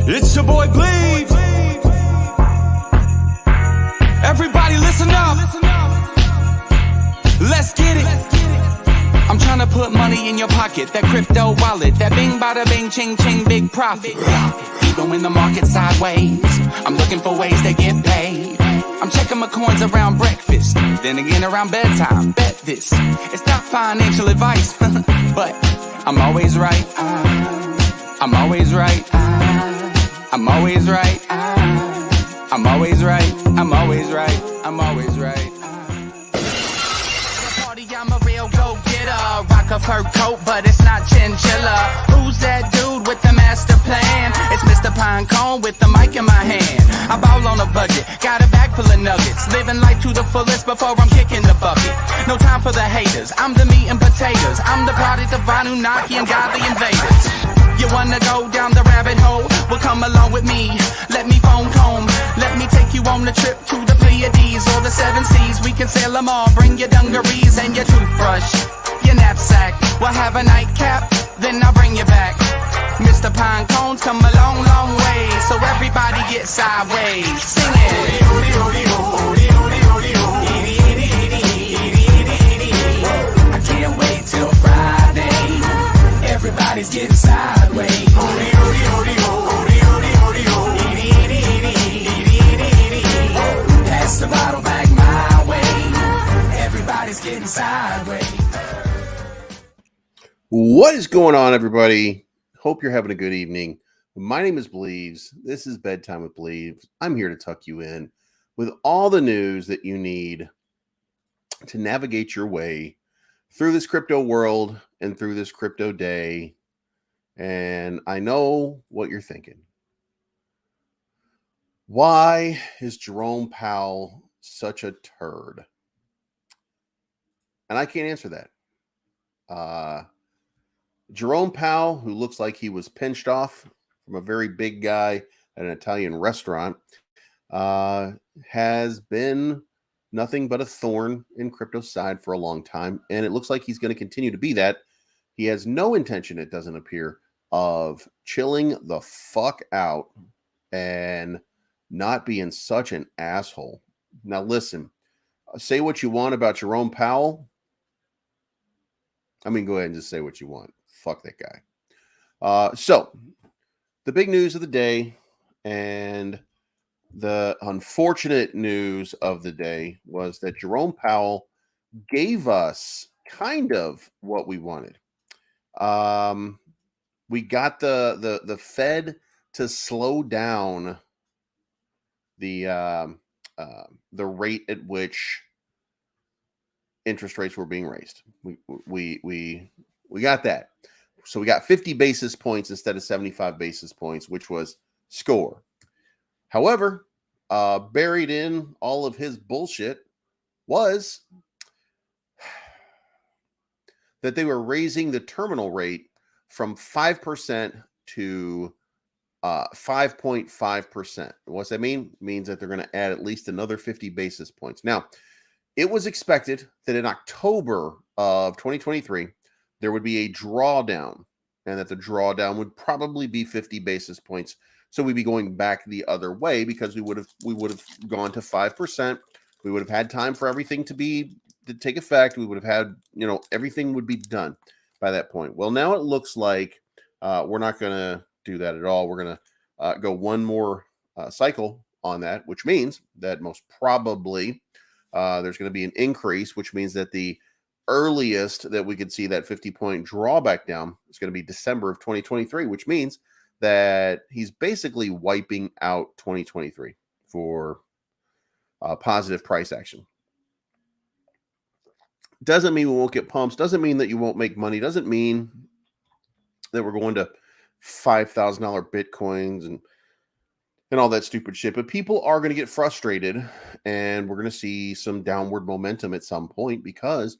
It's your boy Bleeves. Everybody listen up. Let's get it. I'm trying to put money in your pocket. That crypto wallet. That bing bada bing ching ching big profit. Even when the market's sideways, I'm looking for ways to get paid. I'm checking my coins around breakfast, then again around bedtime. Bet this, it's not financial advice, but I'm always right. I'm always right. I'm always right. I'm always right. I'm always right. I'm always right. Party, I'm a real go-getter. Rock a fur coat, but it's not chinchilla. Who's that dude with the master plan? It's Mr. Pinecone with the mic in my hand. I ball on a budget, got a bag full of nuggets. Living life to the fullest before I'm kicking the bucket. No time for the haters, I'm the meat and potatoes. I'm the product of Anunnaki and godly invaders. You wanna go down the rabbit hole? Well, come along with me. Let me phone comb. Let me take you on the trip to the Pleiades or the seven seas. We can sail them all. Bring your dungarees and your toothbrush, your knapsack. We'll have a nightcap, then I'll bring you back. Mr. Pinecone's come a long, long way, so everybody get sideways. Sing it. I can't wait till Friday. Everybody's getting sideways. Pass the bottle back my way. Everybody's getting sideways. What is going on, everybody? Hope you're having a good evening. My name is Bleeves. This is Bedtime with Bleeves. I'm here to tuck you in with all the news that you need to navigate your way through this crypto world and through this crypto day. And I know what you're thinking. Why is Jerome Powell such a turd? And I can't answer that. Jerome Powell, who looks like he was pinched off from a very big guy at an Italian restaurant, has been nothing but a thorn in crypto's side for a long time, and it looks like he's going to continue to be that. He has no intention, it doesn't appear, of chilling the fuck out and not being such an asshole. Now listen, say what you want about Jerome Powell. I mean, go ahead and just say what you want. Fuck that guy. So, the big news of the day and the unfortunate news of the day was that Jerome Powell gave us kind of what we wanted. We got the Fed to slow down the rate at which interest rates were being raised. We got that. So we got 50 basis points instead of 75 basis points, which was score. However, buried in all of his bullshit was that they were raising the terminal rate from 5% to 5.5%. What's that mean? It means that they're going to add at least another 50 basis points. Now, it was expected that in October of 2023, there would be a drawdown, and that the drawdown would probably be 50 basis points. So we'd be going back the other way because we would have gone to 5%. We would have had time for everything to take effect. We would have had, everything would be done by that point. Well, now it looks like we're not going to do that at all. We're going to go one more cycle on that, which means that most probably there's going to be an increase, which means that the earliest that we could see that 50-point drawback down is going to be December of 2023, which means that he's basically wiping out 2023 for positive price action. Doesn't mean we won't get pumps. Doesn't mean that you won't make money. Doesn't mean that we're going to $5,000 Bitcoins and all that stupid shit. But people are going to get frustrated, and we're going to see some downward momentum at some point, because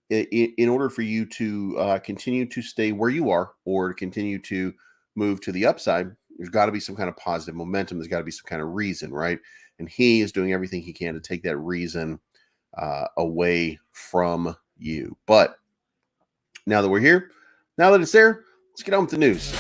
in order for you to continue to stay where you are or to continue to move to the upside, there's got to be some kind of positive momentum. There's got to be some kind of reason, right? And he is doing everything he can to take that reason away from you. But now that we're here, now that it's there, let's get on with the news.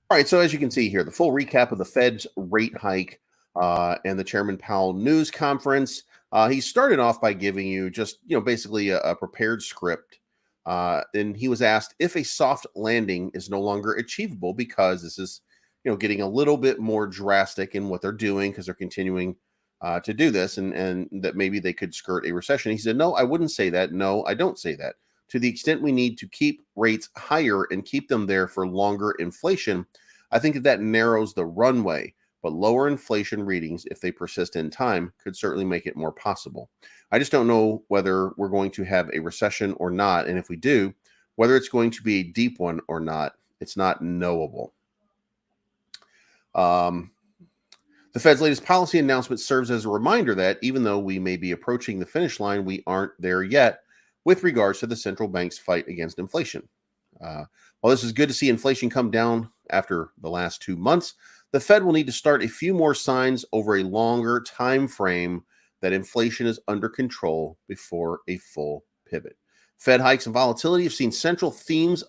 All right, so as you can see here, the full recap of the Fed's rate hike and the Chairman Powell news conference. He started off by giving you just, basically a prepared script. And he was asked if a soft landing is no longer achievable because this is, getting a little bit more drastic in what they're doing because they're continuing to do this, and that maybe they could skirt a recession. He said, "No, I wouldn't say that. No, I don't say that. To the extent we need to keep rates higher and keep them there for longer inflation, I think that narrows the runway. But lower inflation readings, if they persist in time, could certainly make it more possible. I just don't know whether we're going to have a recession or not. And if we do, whether it's going to be a deep one or not, it's not knowable." The Fed's latest policy announcement serves as a reminder that even though we may be approaching the finish line, we aren't there yet with regards to the central bank's fight against inflation. While this is good to see inflation come down after the last 2 months, the Fed will need to start a few more signs over a longer time frame that inflation is under control before a full pivot. Fed hikes and volatility have been the central themes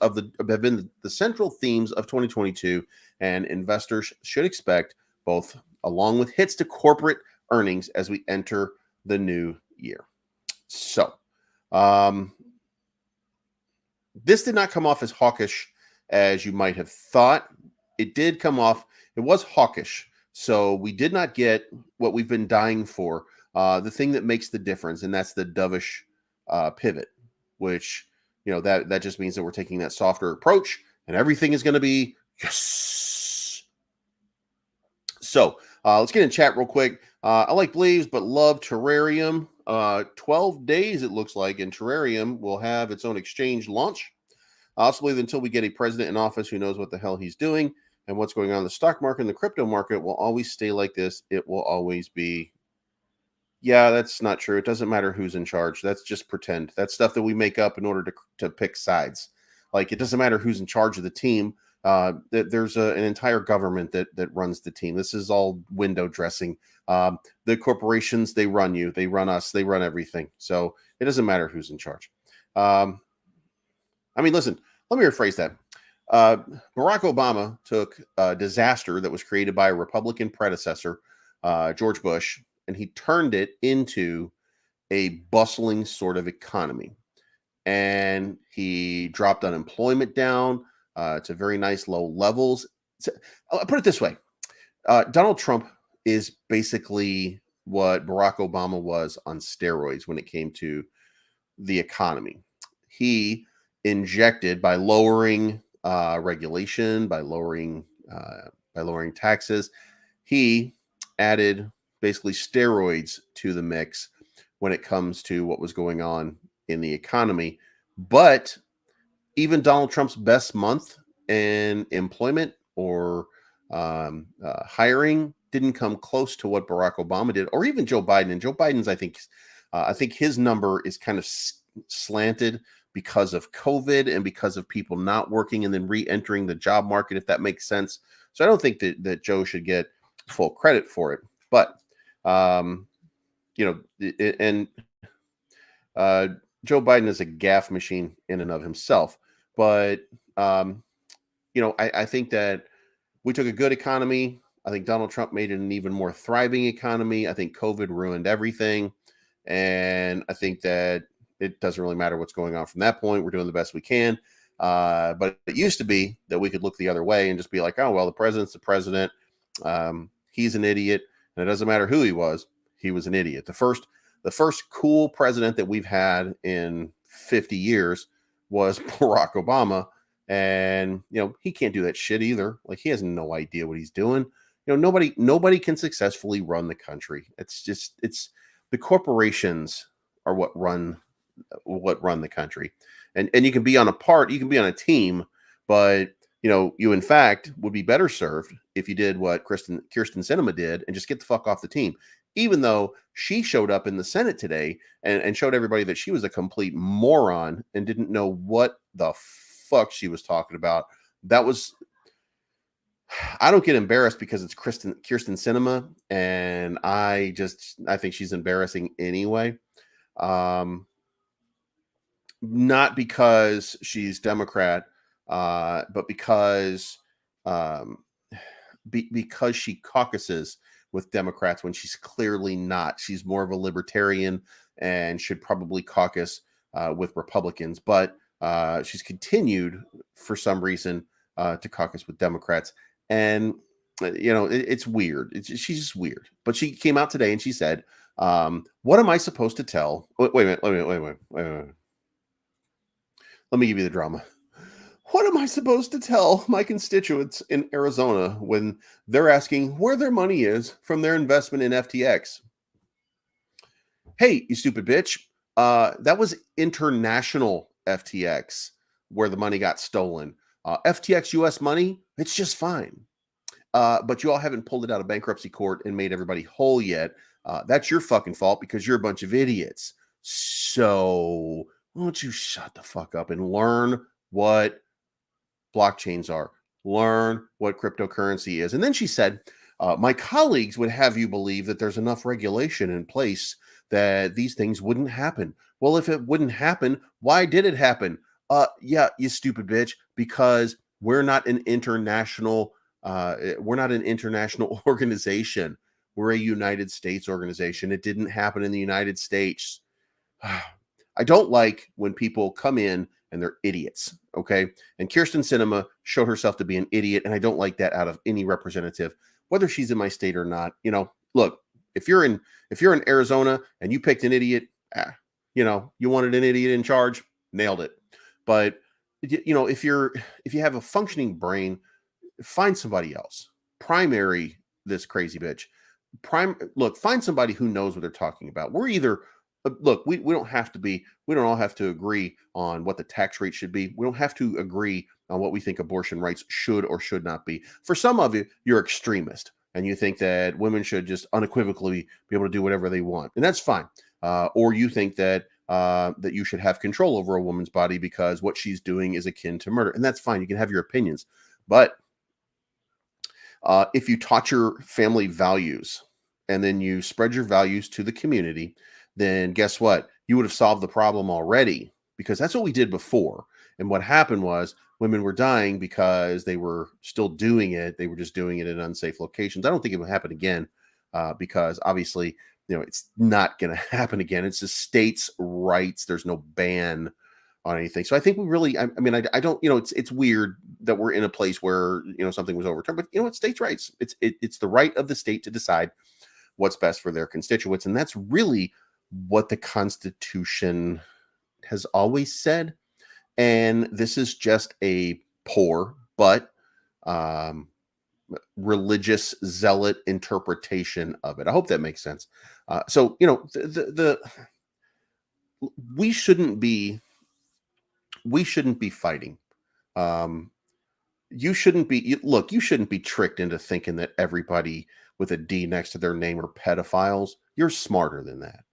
of 2022, and investors should expect both, along with hits to corporate earnings as we enter the new year. So, this did not come off as hawkish as you might have thought. It did come off, it was hawkish. So we did not get what we've been dying for, the thing that makes the difference, and that's the dovish pivot, which, that just means that we're taking that softer approach and everything is going to be yes. So let's get in chat real quick. I like Bleeves, but love Terrarium. 12 days, it looks like, and Terrarium will have its own exchange launch. I also believe until we get a president in office who knows what the hell he's doing and what's going on in the stock market and the crypto market will always stay like this. It will always be. Yeah, that's not true. It doesn't matter who's in charge. That's just pretend. That's stuff that we make up in order to pick sides. Like, it doesn't matter who's in charge of the team. There's an entire government that runs the team. This is all window dressing. The corporations, they run you, they run us, they run everything. So it doesn't matter who's in charge. Listen, let me rephrase that. Barack Obama took a disaster that was created by a Republican predecessor, George Bush, and he turned it into a bustling sort of economy. And he dropped unemployment down to very nice low levels. I'll put it this way. Donald Trump is basically what Barack Obama was on steroids when it came to the economy. He injected, by lowering regulation, by lowering taxes, he added basically steroids to the mix when it comes to what was going on in the economy. But even Donald Trump's best month in employment or hiring didn't come close to what Barack Obama did, or even Joe Biden. And Joe Biden's, I think his number is kind of slanted because of COVID and because of people not working and then re-entering the job market, if that makes sense. So I don't think that Joe should get full credit for it. But Joe Biden is a gaffe machine in and of himself. But I think that we took a good economy. I think Donald Trump made it an even more thriving economy. I think COVID ruined everything. And I think that it doesn't really matter what's going on from that point. We're doing the best we can. But it used to be that we could look the other way and just be like, oh, well, the president's the president. He's an idiot. And it doesn't matter who he was an idiot. The first cool president that we've had in 50 years was Barack Obama. And, he can't do that shit either. Like, he has no idea what he's doing. Nobody can successfully run the country. It's the corporations are what run the country. And you can be on a team, but you in fact would be better served if you did what Kyrsten Sinema did and just get the fuck off the team. Even though she showed up in the Senate today and showed everybody that she was a complete moron and didn't know what the fuck she was talking about. I don't get embarrassed because it's Kyrsten Sinema, and I think she's embarrassing anyway. Not because she's Democrat, but because um, because she caucuses with Democrats when she's clearly not. She's more of a libertarian and should probably caucus with Republicans, but she's continued for some reason to caucus with Democrats. And it's weird. She's just weird. But she came out today and she said, "What am I supposed to tell?" Wait a minute. Wait a minute. Let me give you the drama. What am I supposed to tell my constituents in Arizona when they're asking where their money is from their investment in FTX? Hey, you stupid bitch. That was international FTX where the money got stolen. FTX US money, it's just fine. But you all haven't pulled it out of bankruptcy court and made everybody whole yet. That's your fucking fault because you're a bunch of idiots. So why don't you shut the fuck up and learn what blockchains are? Learn what cryptocurrency is. And then she said, my colleagues would have you believe that there's enough regulation in place that these things wouldn't happen. Well, if it wouldn't happen, why did it happen? Yeah, you stupid bitch, because we're not an international organization. We're a United States organization. It didn't happen in the United States. I don't like when people come in and they're idiots, okay? And Kirsten Sinema showed herself to be an idiot, and I don't like that out of any representative, whether she's in my state or not. Look, if you're in Arizona and you picked an idiot, you wanted an idiot in charge, nailed it. But if you have a functioning brain, find somebody else. Primary this crazy bitch. Find somebody who knows what they're talking about. We're either we don't all have to agree on what the tax rate should be. We don't have to agree on what we think abortion rights should or should not be. For some of you, you're extremist and you think that women should just unequivocally be able to do whatever they want, and that's fine. Or you think that you should have control over a woman's body because what she's doing is akin to murder, and that's fine. You can have your opinions, but if you taught your family values and then you spread your values to the community, then guess what? You would have solved the problem already, because that's what we did before. And what happened was women were dying because they were still doing it. They were just doing it in unsafe locations. I don't think it will happen again because obviously, it's not going to happen again. It's the state's rights. There's no ban on anything. So I think we really, I don't, it's weird that we're in a place where, something was overturned, but it's states' rights. It's the right of the state to decide what's best for their constituents. And that's really what the Constitution has always said. And this is just a poor but religious zealot interpretation of it. I hope that makes sense. So we shouldn't be fighting. You shouldn't be tricked into thinking that everybody with a D next to their name are pedophiles. You're smarter than that.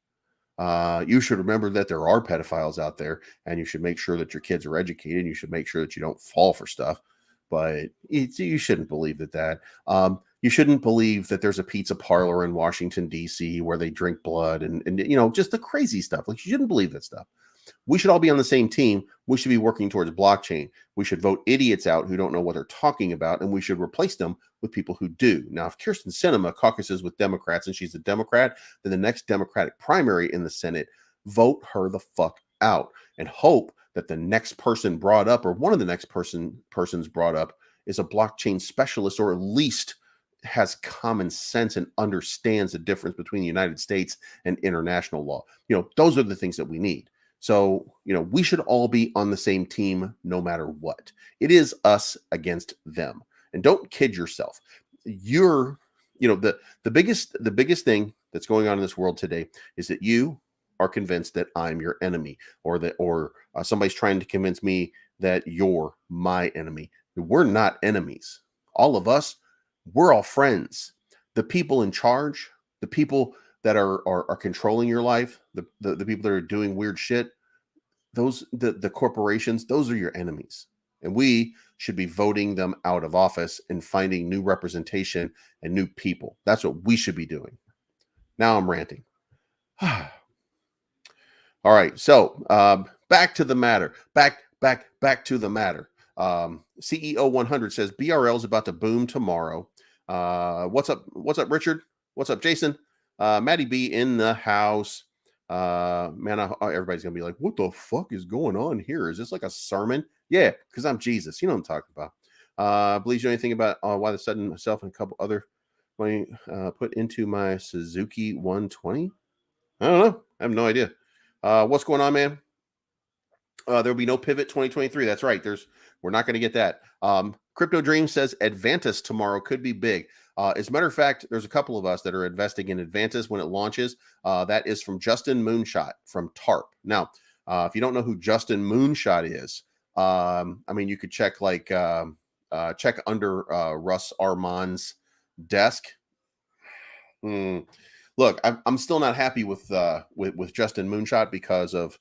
You should remember that there are pedophiles out there, and you should make sure that your kids are educated. And you should make sure that you don't fall for stuff. But you shouldn't believe that. You shouldn't believe that there's a pizza parlor in Washington, D.C. where they drink blood and just the crazy stuff. Like, you shouldn't believe that stuff. We should all be on the same team. We should be working towards blockchain. We should vote idiots out who don't know what they're talking about, and we should replace them with people who do. Now, if Kirsten Sinema caucuses with Democrats and she's a Democrat, then the next Democratic primary in the Senate, vote her the fuck out and hope that the next person brought up, or one of the next persons brought up, is a blockchain specialist, or at least has common sense and understands the difference between the United States and international law. Those are the things that we need. So, we should all be on the same team no matter what. It is us against them. And don't kid yourself. The biggest thing that's going on in this world today is that you are convinced that I'm your enemy, or somebody's trying to convince me that you're my enemy. We're not enemies. All of us, we're all friends. The people in charge, the people that are controlling your life, the people that are doing weird shit, the corporations, those are your enemies. And we should be voting them out of office and finding new representation and new people. That's what we should be doing. Now I'm ranting. All right. So back to the matter. Back to the matter. CEO 100 says BRL is about to boom tomorrow. What's up? What's up, Richard? What's up, Jason? Maddie B in the house. Man, everybody's gonna be like, what the fuck is going on here? Is this like a sermon? Yeah, because I'm Jesus. You know what I'm talking about. Bleeves, you know anything about why the sudden myself and a couple other money put into my Suzuki 120? I don't know. I have no idea. What's going on, man? There'll be no pivot 2023. That's right. We're not going to get that. Crypto Dream says Advantis tomorrow could be big. As a matter of fact, there's a couple of us that are investing in Advantis when it launches. That is from Justin Moonshot from TARP. Now, if you don't know who Justin Moonshot is, I mean, you could check check under Russ Armand's desk. Look, I'm still not happy with Justin Moonshot because of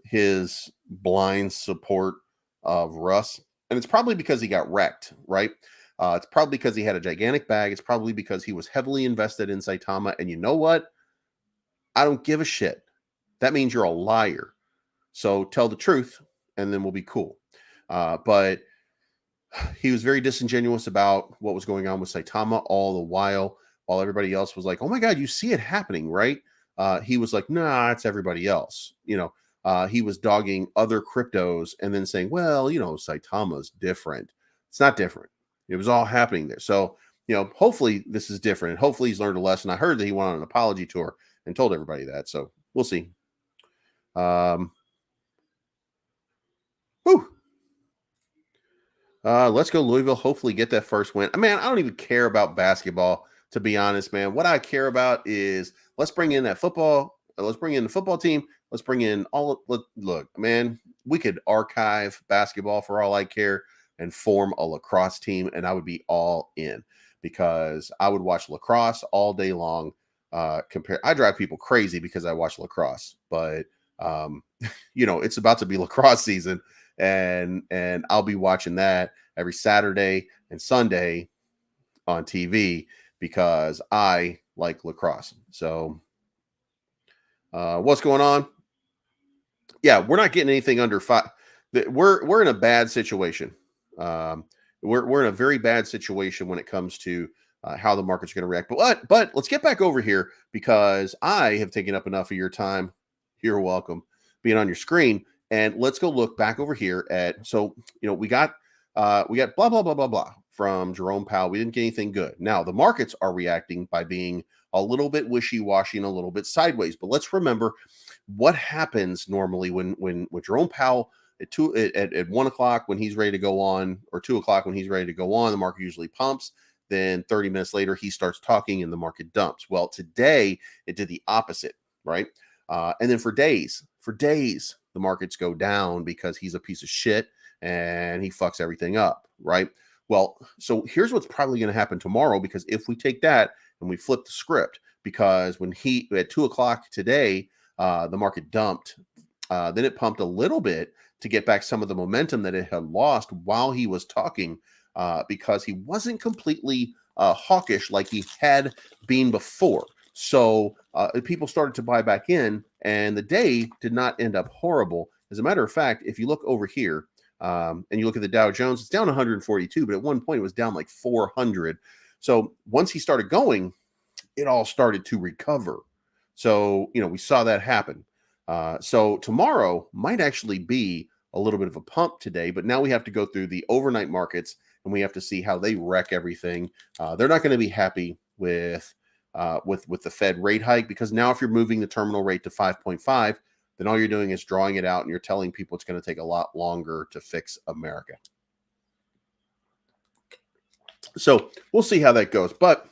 his blind support of Russ. And it's probably because he got wrecked, right? It's probably because he had a gigantic bag. It's probably because he was heavily invested in Saitama. And you know what? I don't give a shit. That means you're a liar. So tell the truth and then we'll be cool. But he was very disingenuous about what was going on with Saitama all the while everybody else was like, oh my God, you see it happening, right? He was like, nah, it's everybody else. He was dogging other cryptos and then saying, well, Saitama's different. It's not different. It was all happening there. So, hopefully this is different. And hopefully he's learned a lesson. I heard that he went on an apology tour and told everybody that. So we'll see. Let's go Louisville. Hopefully get that first win. Man, I don't even care about basketball, to be honest, man. What I care about is let's bring in that football. Let's bring in the football team. Let's bring in look, man, we could archive basketball for all I care and form a lacrosse team, and I would be all in because I would watch lacrosse all day long. I drive people crazy because I watch lacrosse, but it's about to be lacrosse season, and I'll be watching that every Saturday and Sunday on TV because I like lacrosse. So what's going on? Yeah, we're not getting anything under 5. We're in a bad situation. We're in a very bad situation when it comes to how the market's going to react. But let's get back over here because I have taken up enough of your time. You're welcome being on your screen. And let's go look back over here at, we got blah, blah, blah, blah, blah from Jerome Powell. We didn't get anything good. Now the markets are reacting by being a little bit wishy-washy and a little bit sideways. But let's remember what happens normally when Jerome Powell at 1 o'clock when he's ready to go on, or 2 o'clock when he's ready to go on, the market usually pumps. Then 30 minutes later, he starts talking and the market dumps. Well, today it did the opposite, right? And then for days, the markets go down because he's a piece of shit and he fucks everything up, right? Well, so here's what's probably going to happen tomorrow, because if we take that and we flip the script, because when at 2 o'clock today, the market dumped, then it pumped a little bit to get back some of the momentum that it had lost while he was talking, because he wasn't completely hawkish like he had been before. So people started to buy back in, and the day did not end up horrible. As a matter of fact, if you look over here and you look at the Dow Jones, it's down 142, but at one point it was down like 400. So once he started going, it all started to recover. So, we saw that happen. So tomorrow might actually be a little bit of a pump today, but now we have to go through the overnight markets and we have to see how they wreck everything. They're not going to be happy with the Fed rate hike, because now if you're moving the terminal rate to 5.5, then all you're doing is drawing it out and you're telling people it's going to take a lot longer to fix America. So we'll see how that goes, but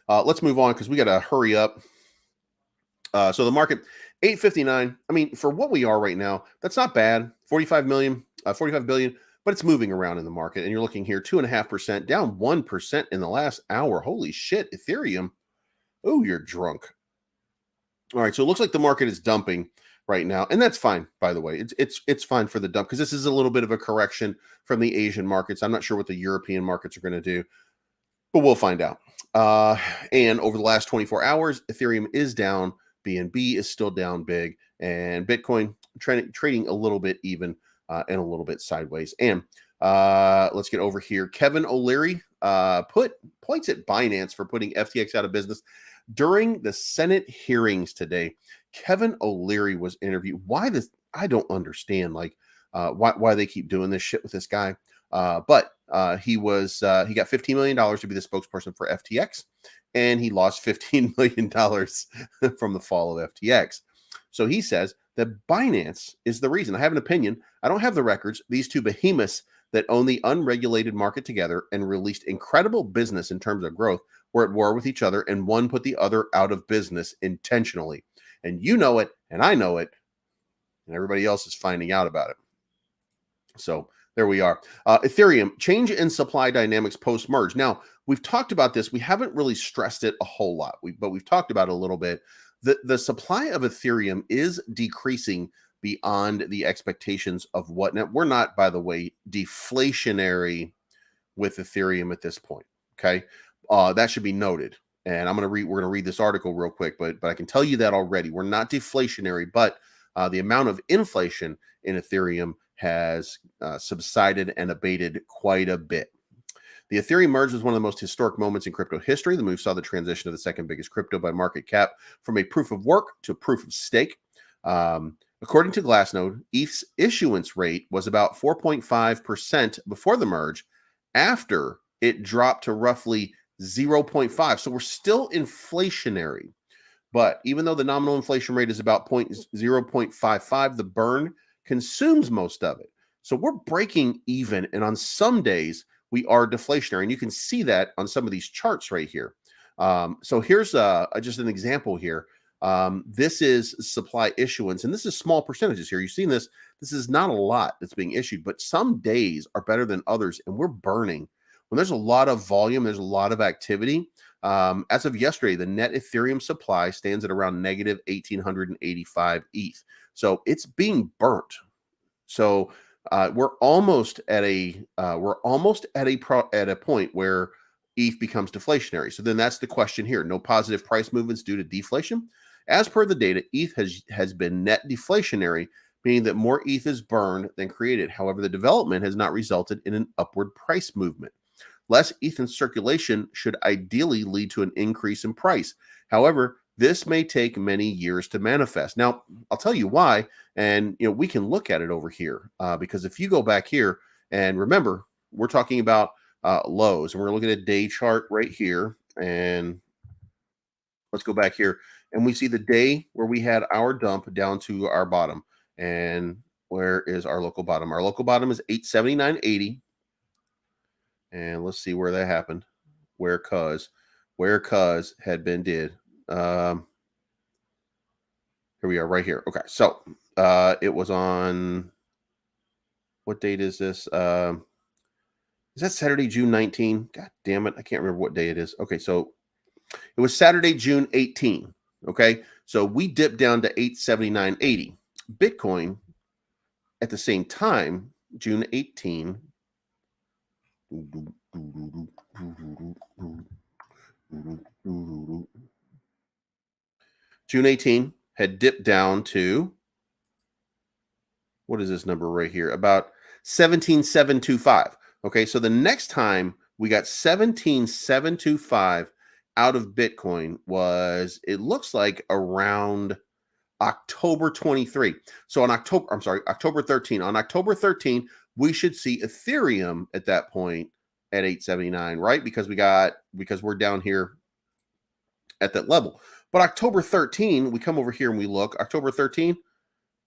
let's move on because we got to hurry up. So the market, 859. I mean, for what we are right now, that's not bad. 45 billion, but it's moving around in the market. And you're looking here, 2.5%, down 1% in the last hour. Holy shit, Ethereum. Oh, you're drunk. All right, so it looks like the market is dumping right now, and that's fine, by the way. It's fine for the dump because this is a little bit of a correction from the Asian markets. I'm not sure what the European markets are going to do, but we'll find out. And over the last 24 hours, Ethereum is down. BNB is still down big, and Bitcoin trading a little bit even. and a little bit sideways. And let's get over here. Kevin O'Leary put points at Binance for putting FTX out of business during the Senate hearings today. Kevin O'Leary was interviewed. Why this? I don't understand. Like why they keep doing this shit with this guy. But he got $15 million to be the spokesperson for FTX, and he lost $15 million from the fall of FTX. So he says that Binance is the reason. I have an opinion. I don't have the records. These two behemoths that own the unregulated market together and released incredible business in terms of growth were at war with each other, and one put the other out of business intentionally. And you know it, and I know it, and everybody else is finding out about it. So there we are. Ethereum, change in supply dynamics post-merge. Now, we've talked about this. We haven't really stressed it a whole lot, but we've talked about it a little bit. The supply of Ethereum is decreasing beyond the expectations of what. Now, we're not, by the way, deflationary with Ethereum at this point. Okay, that should be noted. And we're going to read this article real quick, but I can tell you that already. We're not deflationary, but the amount of inflation in Ethereum has subsided and abated quite a bit. The Ethereum merge was one of the most historic moments in crypto history. The move saw the transition of the second biggest crypto by market cap from a proof of work to a proof of stake. According to Glassnode, ETH's issuance rate was about 4.5% before the merge. After it dropped to roughly 0.5. So we're still inflationary. But even though the nominal inflation rate is about 0.55, the burn consumes most of it. So we're breaking even. And on some days, we are deflationary. And you can see that on some of these charts right here. So here's just an example here. This is supply issuance, and this is small percentages here. You've seen this. This is not a lot that's being issued, but some days are better than others, and we're burning. When there's a lot of volume, there's a lot of activity. As of yesterday, the net Ethereum supply stands at around negative 1,885 ETH. So it's being burnt. So we're almost at a point where ETH becomes deflationary. So then that's the question here. No positive price movements due to deflation. As per the data, ETH has been net deflationary, meaning that more ETH is burned than created. However, the development has not resulted in an upward price movement. Less ETH in circulation should ideally lead to an increase in price. However, this may take many years to manifest. Now, I'll tell you why, and we can look at it over here because if you go back here and remember, we're talking about lows, and we're looking at a day chart right here, and let's go back here, and we see the day where we had our dump down to our bottom. And where is our local bottom? Our local bottom is 879.80. And let's see where that happened. Where cuz had been did. Here we are right here. Okay, so it was on, what date is this? Is that Saturday, June 19? God damn it, I can't remember what day it is. Okay, so it was Saturday, June 18. Okay, so we dipped down to 879.80. Bitcoin at the same time, June 18. June 18 had dipped down to, what is this number right here? About 17,725. Okay, so the next time we got 17,725 out of Bitcoin was, it looks like around October 23. So on October 13. On October 13, we should see Ethereum at that point at 879, right? Because we're down here at that level. But October 13, we come over here and we look, October 13,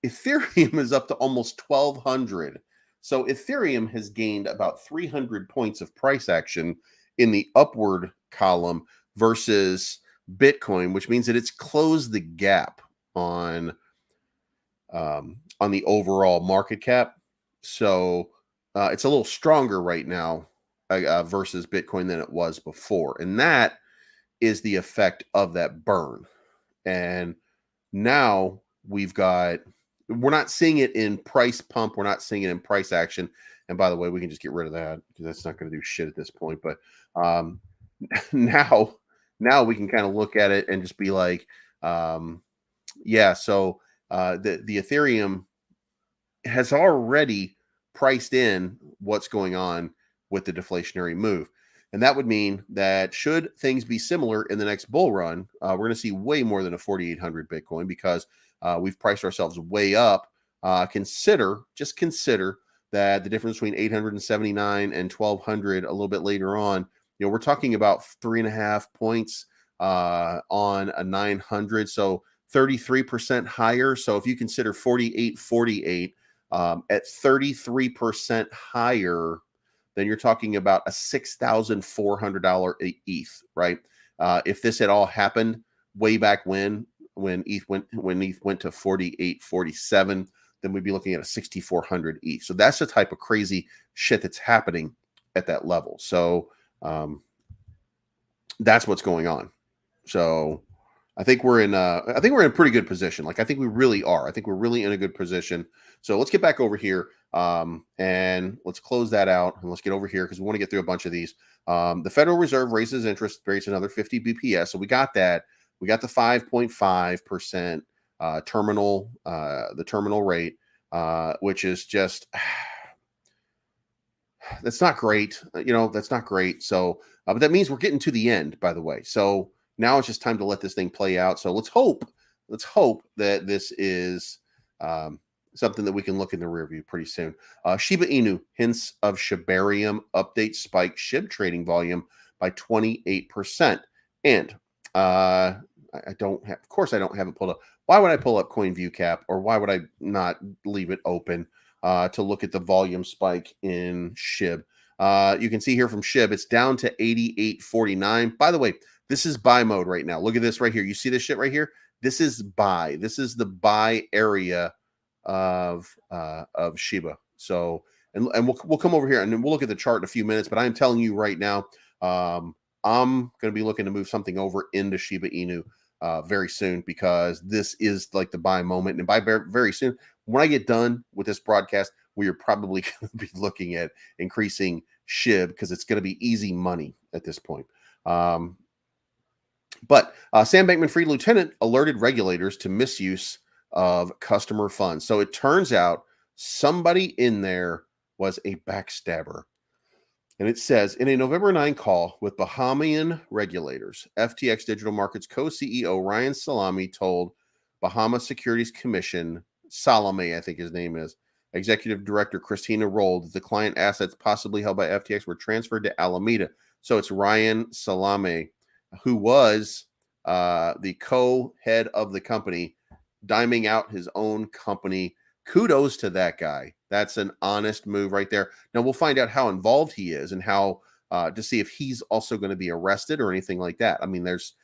Ethereum is up to almost 1,200. So Ethereum has gained about 300 points of price action in the upward column versus Bitcoin, which means that it's closed the gap on the overall market cap. So it's a little stronger right now versus Bitcoin than it was before. And that is the effect of that burn. And now we're not seeing it in price pump. We're not seeing it in price action. And by the way, we can just get rid of that because that's not going to do shit at this point. But now we can kind of look at it and just be like, yeah, so the Ethereum has already priced in what's going on with the deflationary move. And that would mean that should things be similar in the next bull run, we're going to see way more than a 4,800 Bitcoin because we've priced ourselves way up. Consider that the difference between 879 and 1,200 a little bit later on, we're talking about 3.5 points on a 900. So 33% higher. So if you consider 48.48 at 33% higher, then you're talking about a $6,400 ETH, right? If this had all happened way back when ETH went to 48.47, then we'd be looking at a 6,400 ETH. So that's the type of crazy shit that's happening at that level. So that's what's going on. So I think we're in a pretty good position. Like, I think we really are. I think we're really in a good position. So let's get back over here and let's close that out, and let's get over here because we want to get through a bunch of these. The Federal Reserve raises interest rates another 50 BPS. So we got that. We got the 5.5% terminal, the terminal rate, which is just that's not great. That's not great. So, but that means we're getting to the end, by the way. So now it's just time to let this thing play out. So let's hope that this is something that we can look in the rear view pretty soon. Shiba Inu, hints of Shibarium update spike SHIB trading volume by 28%. And I don't have it pulled up. Why would I pull up CoinViewCap, or why would I not leave it open to look at the volume spike in SHIB? You can see here from SHIB, it's down to 88.49. By the way, this is buy mode right now. Look at this right here. You see this shit right here? This is buy. This is the buy area of Shiba. So, and we'll come over here and then we'll look at the chart in a few minutes. But I'm telling you right now, I'm going to be looking to move something over into Shiba Inu very soon, because this is like the buy moment. And by very soon, when I get done with this broadcast, we are probably going to be looking at increasing SHIB because it's going to be easy money at this point. But Sam Bankman-Fried lieutenant alerted regulators to misuse of customer funds. So it turns out somebody in there was a backstabber. And it says, in a November 9 call with Bahamian regulators, FTX Digital Markets co-CEO Ryan Salame told Bahama Securities Commission, Salame, I think his name is, Executive Director Christina Roll, that the client assets possibly held by FTX were transferred to Alameda. So it's Ryan Salame, who was the co-head of the company, diming out his own company. Kudos to that guy. That's an honest move right there. Now we'll find out how involved he is and how to see if he's also going to be arrested or anything like that. I mean, there's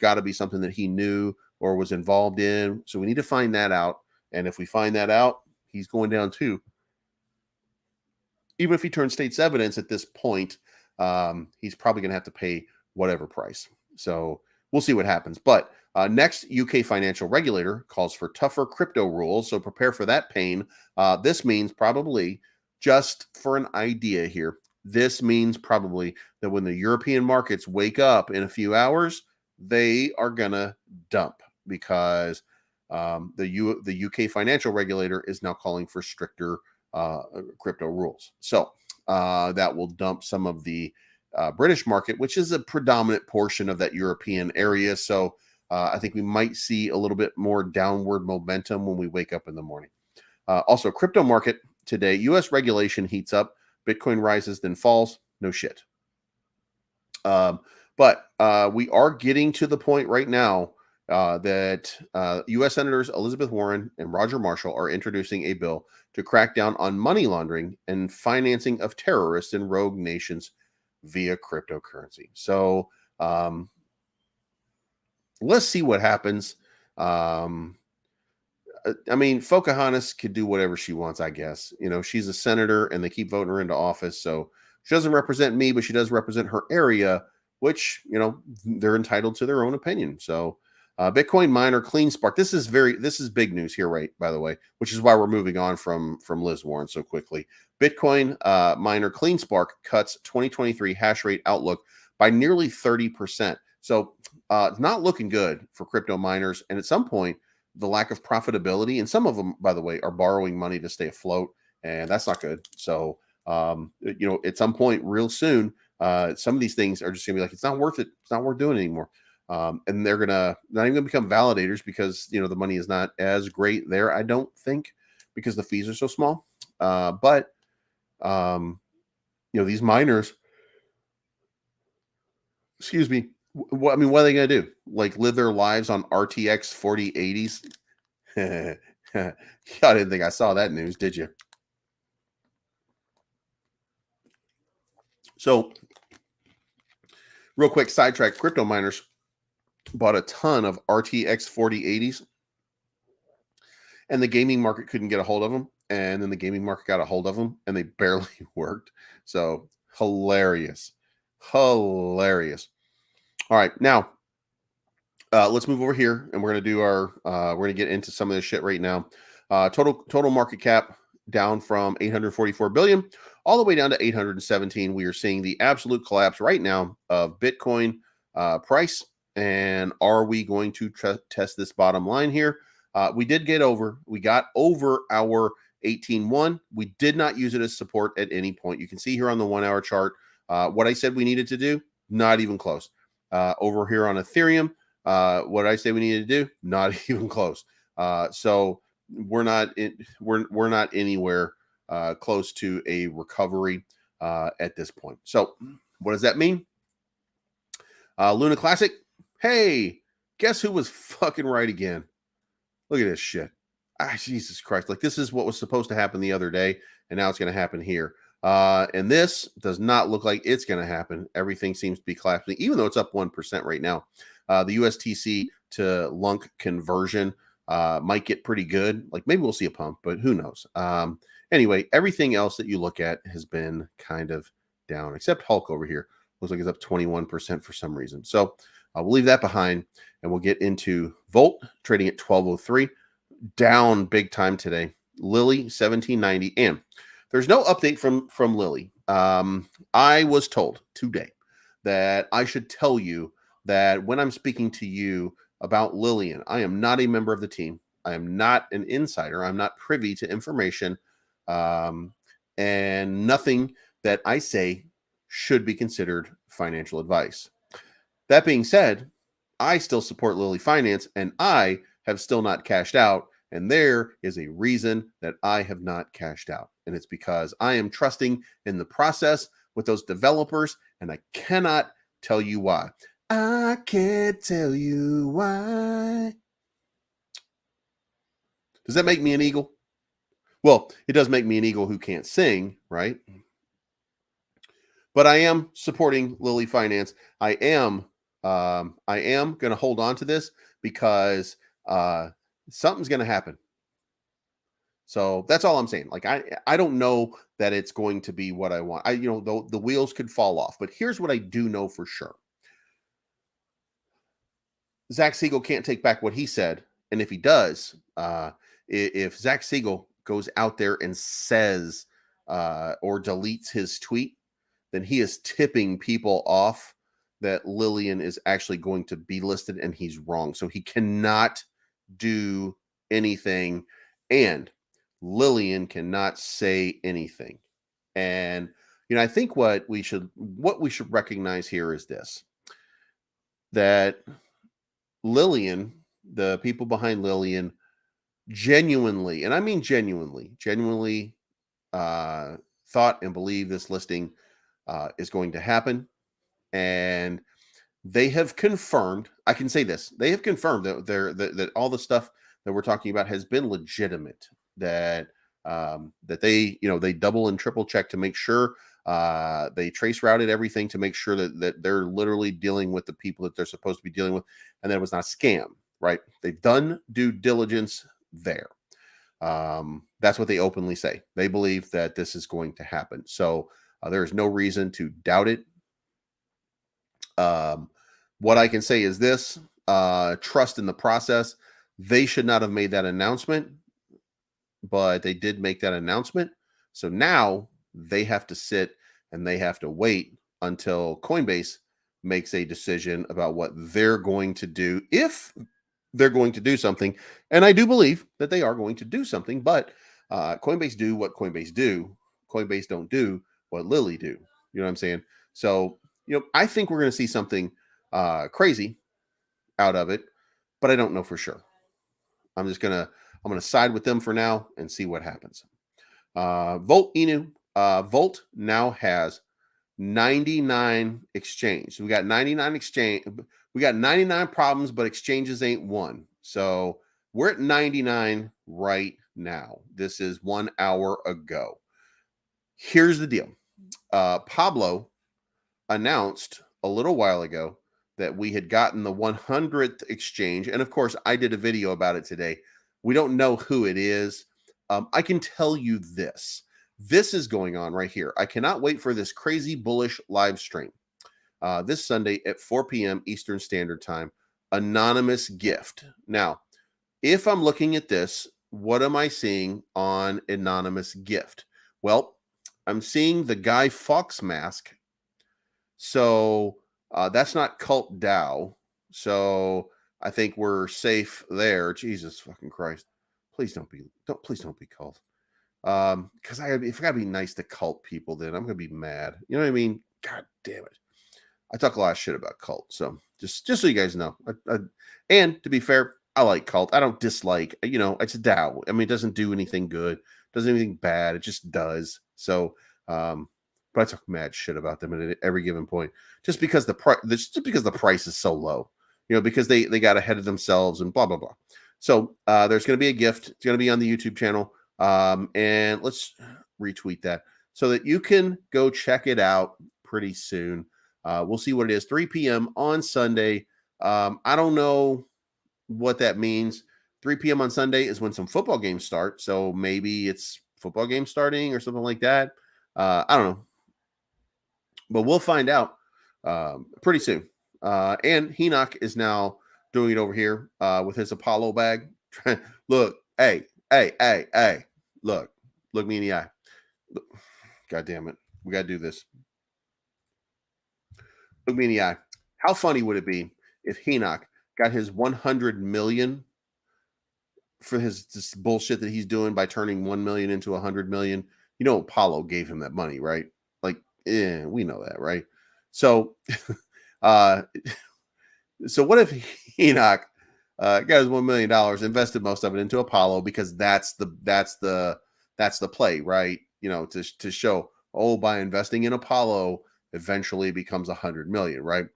got to be something that he knew or was involved in. So we need to find that out. And if we find that out, he's going down too. Even if he turns state's evidence at this point, he's probably going to have to pay whatever price. So we'll see what happens. But next, UK financial regulator calls for tougher crypto rules. So prepare for that pain. This means probably, just for an idea here, this means probably that when the European markets wake up in a few hours, they are going to dump, because the UK financial regulator is now calling for stricter crypto rules. So that will dump some of the British market, which is a predominant portion of that European area. So I think we might see a little bit more downward momentum when we wake up in the morning. Also, crypto market today, U.S. regulation heats up. Bitcoin rises, then falls. No shit. But we are getting to the point right now that U.S. Senators Elizabeth Warren and Roger Marshall are introducing a bill to crack down on money laundering and financing of terrorists in rogue nations via cryptocurrency. So let's see what happens. I mean, Pocahontas could do whatever she wants, I guess. She's a senator and they keep voting her into office. So she doesn't represent me, but she does represent her area, which, they're entitled to their own opinion. So Bitcoin miner CleanSpark. This is big news here, right? By the way, which is why we're moving on from Liz Warren so quickly. Bitcoin miner CleanSpark cuts 2023 hash rate outlook by nearly 30%. So it's not looking good for crypto miners. And at some point, the lack of profitability, and some of them, by the way, are borrowing money to stay afloat, and that's not good. So, at some point real soon, some of these things are just gonna be like, it's not worth it. It's not worth doing anymore. And they're not even gonna become validators because, the money is not as great there. I don't think, because the fees are so small. But these miners, excuse me, what are they gonna do? Like, live their lives on RTX 4080s? I didn't think I saw that news, did you? So, real quick sidetrack: crypto miners bought a ton of RTX 4080s, and the gaming market couldn't get a hold of them. And then the gaming market got a hold of them, and they barely worked. So hilarious. All right, now let's move over here, and we're gonna do we're gonna get into some of this shit right now. Total market cap down from 844 billion all the way down to 817. We are seeing the absolute collapse right now of Bitcoin price. And are we going to test this bottom line here? We got over our 18.1. We did not use it as support at any point. You can see here on the 1 hour chart what I said we needed to do, not even close. Over here on Ethereum, what I say we needed to do, not even close. So we're not anywhere close to a recovery at this point. So what does that mean? Luna Classic. Hey, guess who was fucking right again? Look at this shit. Jesus Christ. Like, this is what was supposed to happen the other day, and now it's going to happen here. And this does not look like it's going to happen. Everything seems to be collapsing, even though it's up 1% right now. The USTC to LUNC conversion might get pretty good. Like, maybe we'll see a pump, but who knows? Anyway, everything else that you look at has been kind of down, except Hulk over here. Looks like it's up 21% for some reason. So we'll leave that behind, and we'll get into Volt trading at 1203, down big time today. Lily 1790, and there's no update from Lily. I was told today that I should tell you that when I'm speaking to you about Lillian, I am not a member of the team. I am not an insider. I'm not privy to information, and nothing that I say should be considered financial advice. That being said, I still support Lily Finance, and I have still not cashed out. And there is a reason that I have not cashed out. And it's because I am trusting in the process with those developers, and I cannot tell you why. I can't tell you why. Does that make me an eagle? Well, it does make me an eagle who can't sing, right? But I am supporting Lily Finance. I am going to hold on to this because something's going to happen. So that's all I'm saying. Like, I don't know that it's going to be what I want. The wheels could fall off. But here's what I do know for sure. Zach Siegel can't take back what he said. And if he does, if Zach Siegel goes out there and says or deletes his tweet, then he is tipping people off that Lillian is actually going to be listed, and he's wrong. So he cannot do anything, and Lillian cannot say anything. And I think what we should recognize here is this: that Lillian, the people behind Lillian, genuinely, and I mean genuinely thought and believe this listing is going to happen. And they have confirmed, I can say this, they have confirmed that all the stuff that we're talking about has been legitimate, that they double and triple check to make sure, they trace routed everything to make sure that they're literally dealing with the people that they're supposed to be dealing with, and that it was not a scam, right? They've done due diligence there. That's what they openly say. They believe that this is going to happen. So there is no reason to doubt it. What I can say is this: trust in the process. They should not have made that announcement, but they did make that announcement. So now they have to sit and they have to wait until Coinbase makes a decision about what they're going to do, if they're going to do something. And I do believe that they are going to do something, but Coinbase do what Coinbase do. Coinbase don't do what Lily do. You know what I'm saying? So, I think we're going to see something crazy out of it, but I don't know for sure. I'm going to side with them for now and see what happens. Volt Inu, Volt now has 99 exchange. We got 99 exchange. We got 99 problems, but exchanges ain't one. So we're at 99 right now. This is 1 hour ago. Here's the deal. Pablo announced a little while ago that we had gotten the 100th exchange. And of course, I did a video about it today. We don't know who it is. I can tell you this. This is going on right here. I cannot wait for this crazy bullish live stream. This Sunday at 4 p.m. Eastern Standard Time. Anonymous gift. Now, if I'm looking at this, what am I seeing on anonymous gift? Well, I'm seeing the Guy Fawkes mask. So that's not Cult DAO. So I think we're safe there. Jesus fucking Christ. Please don't be cult. Because if I gotta be nice to cult people, then I'm gonna be mad. You know what I mean? God damn it. I talk a lot of shit about cult. So just so you guys know. And to be fair, I like cult. I don't dislike, it's a DAO. I mean, it doesn't do anything good, doesn't do anything bad. It just does. So but I talk mad shit about them at every given point. Just because the price is so low. Because they got ahead of themselves and blah blah blah. So there's going to be a gift. It's going to be on the YouTube channel. And let's retweet that so that you can go check it out pretty soon. We'll see what it is. 3 p.m. on Sunday. I don't know what that means. 3 p.m. on Sunday is when some football games start. So maybe it's football game starting or something like that. I don't know. But we'll find out pretty soon. And Enoch is now doing it over here with his Apollo bag. Look, hey. Look me in the eye. God damn it. We got to do this. Look me in the eye. How funny would it be if Enoch got his 100 million for this bullshit that he's doing by turning 1 million into 100 million? Apollo gave him that money, right? We know that, right? So, so what if Enoch got his $1 million, invested most of it into Apollo because that's the play, right? To show, by investing in Apollo, eventually becomes 100 million, right?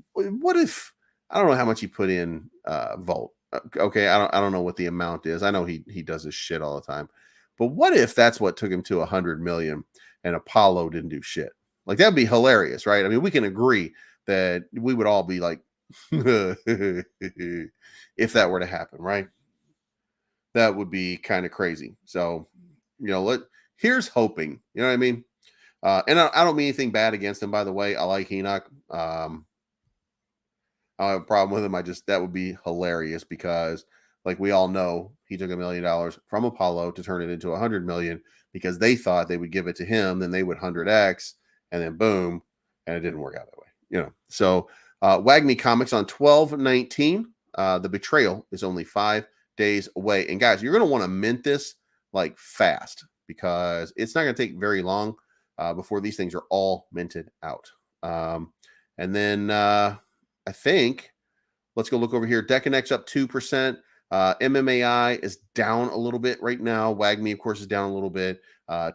What if, I don't know how much he put in Volt. Okay, I don't know what the amount is. I know he does his shit all the time. But what if that's what took him to 100 million and Apollo didn't do shit? That'd be hilarious, right? I mean, we can agree that we would all be like, if that were to happen, right? That would be kind of crazy. So, here's hoping. You know what I mean? And I don't mean anything bad against him, by the way. I like Enoch. I don't have a problem with him. That would be hilarious because, like we all know, he took $1 million from Apollo to turn it into 100 million because they thought they would give it to him, then they would 100x, and then boom, and it didn't work out that way. So Wagme Comics on 12/19. The betrayal is only 5 days away. And guys, you're going to want to mint this fast because it's not going to take very long before these things are all minted out. And then I think let's go look over here. Decanect's up 2%. MMAI is down a little bit right now. Wagme, of course, is down a little bit.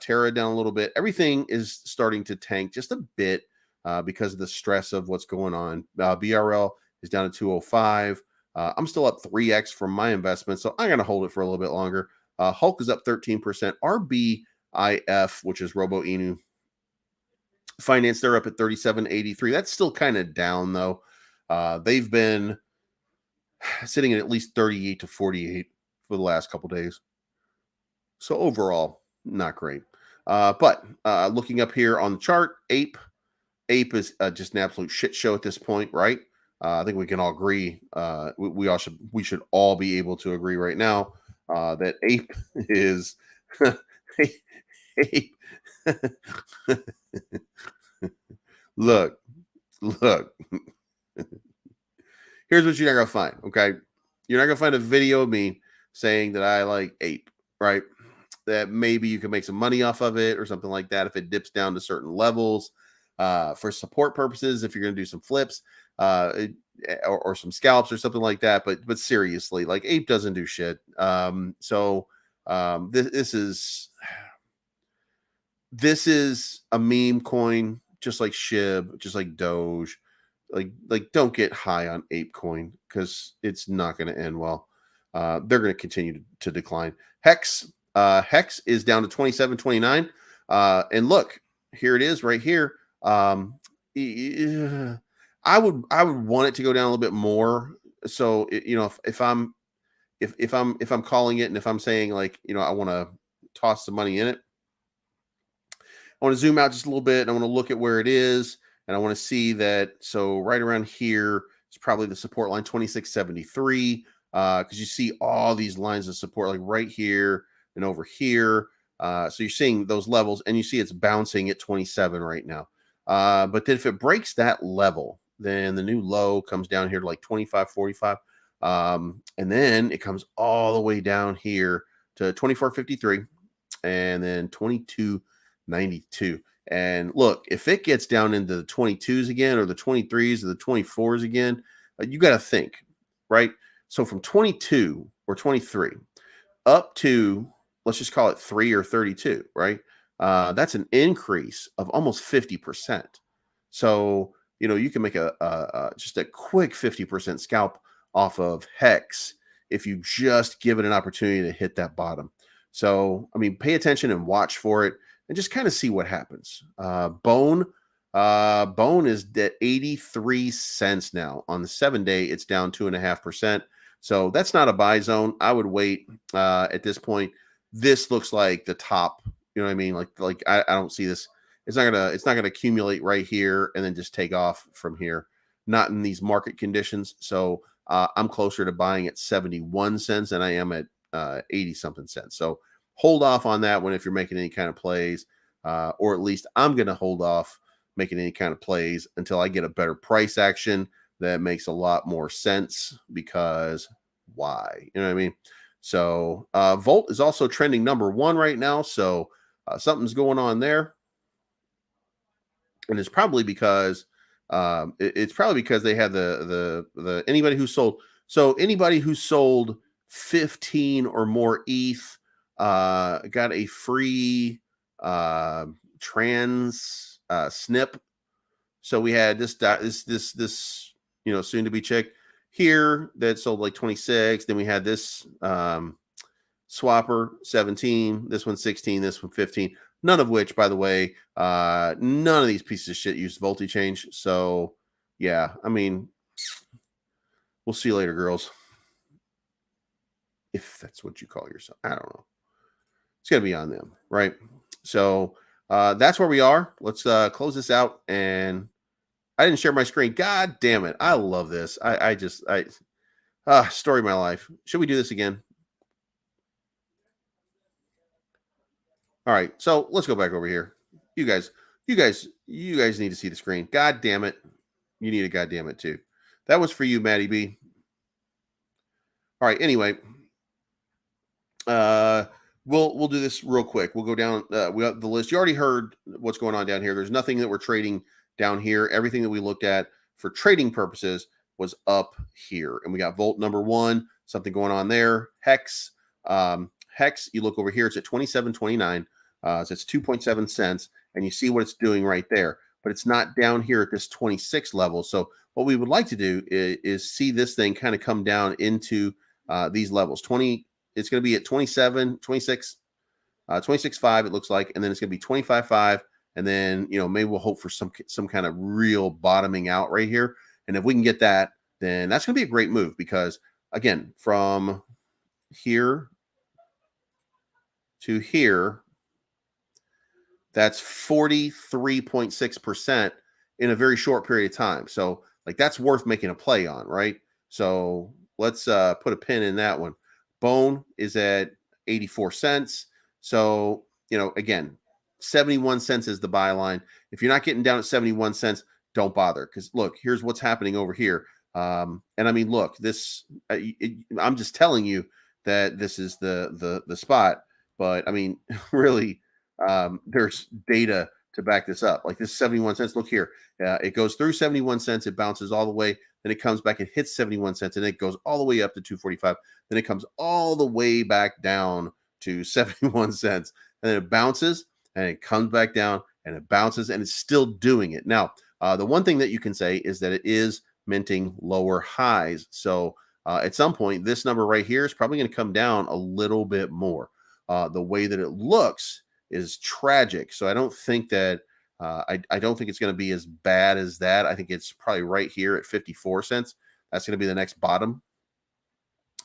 Terra down a little bit. Everything is starting to tank just a bit because of the stress of what's going on. BRL is down to 205. I'm still up 3x from my investment, so I'm going to hold it for a little bit longer. Hulk is up 13%. RBIF, which is Robo Inu Finance, they're up at 37.83. That's still kind of down, though. They've been sitting at least 38 to 48 for the last couple days. So overall, not great. But looking up here on the chart, Ape is just an absolute shit show at this point, right? I think we can all agree. We should all be able to agree right now that Ape is Ape. Look. Here's what you're not gonna find. Okay, you're not gonna find a video of me saying that I like Ape, right? that maybe you can make some money off of it or something like that if it dips down to certain levels. For support purposes, if you're going to do some flips or some scalps or something like that. But seriously, like Ape doesn't do shit. This is a meme coin, just like SHIB, just like Doge. Like don't get high on Ape coin because it's not going to end well. They're going to continue to decline. Hex is down to 27.29. And look, here it is right here. I would want it to go down a little bit more. So if I'm calling it and if I'm saying like, I want to toss some money in it, I want to zoom out just a little bit and I want to look at where it is and I want to see that. So right around here is probably the support line 2673. Because you see all these lines of support like right here and over here. So you're seeing those levels and you see it's bouncing at 27 right now. But then if it breaks that level, then the new low comes down here to like 25.45. And then it comes all the way down here to 24.53 and then 22.92. And look, if it gets down into the 22s again or the 23s or the 24s again, you got to think, right? So from 22 or 23 up to, let's just call it 3 or 32, right? That's an increase of almost 50%. So, you can make just a quick 50% scalp off of Hex if you just give it an opportunity to hit that bottom. So, I mean, pay attention and watch for it and just kind of see what happens. Bone is at 83 cents now. On the 7-day, it's down 2.5%. So that's not a buy zone. I would wait at this point. This looks like the top. You know what I mean? Like I don't see this. It's not gonna accumulate right here and then just take off from here. Not in these market conditions. So I'm closer to buying at 71 cents than I am at 80 something cents. So hold off on that one if you're making any kind of plays, or at least I'm gonna hold off making any kind of plays until I get a better price action that makes a lot more sense, because why? You know what I mean? So Volt is also trending #1 right now. So something's going on there. And it's probably because they had the anybody who sold. So anybody who sold 15 or more ETH got a free trans snip. So we had this soon to be chick here that sold like 26. Then we had this swapper 17, this one 16, this one 15. None of which, by the way, none of these pieces of shit used Volti change. So yeah, I mean, we'll see you later, girls. If that's what you call yourself. I don't know. It's gonna be on them, right? So that's where we are. Let's close this out. And I didn't share my screen. God damn it. I love this. Story of my life. Should we do this again? All right. So let's go back over here. You guys need to see the screen. God damn it. You need a goddamn it too. That was for you, Maddie B. All right. Anyway, we'll do this real quick. We'll go down. We got the list. You already heard what's going on down here. There's nothing that we're trading down here. Everything that we looked at for trading purposes was up here. And we got Volt #1, something going on there. Hex, you look over here, it's at 27.29. So it's 2.7 cents. And you see what it's doing right there. But it's not down here at this 26 level. So what we would like to do is see this thing kind of come down into these levels. It's going to be at 27, 26, 26.5, it looks like. And then it's going to be 25.5. And then, maybe we'll hope for some kind of real bottoming out right here. And if we can get that, then that's going to be a great move, because again, from here to here, that's 43.6% in a very short period of time. So like that's worth making a play on, right? So let's put a pin in that one. Bone is at 84 cents. So, again, 71 cents is the buy line. If you're not getting down at 71 cents, don't bother. Because look, here's what's happening over here. And I mean, look, this I'm just telling you that this is the spot. but I mean, really, there's data to back this up. Like this 71 cents. Look here, it goes through 71 cents, it bounces all the way, then it comes back and hits 71 cents, and it goes all the way up to 245. Then it comes all the way back down to 71 cents, and then it bounces and it comes back down and it bounces, and it's still doing it. Now, the one thing that you can say is that it is minting lower highs. So at some point, this number right here is probably going to come down a little bit more. The way that it looks is tragic. So I don't think that I don't think it's going to be as bad as that. I think it's probably right here at 54 cents. That's going to be the next bottom,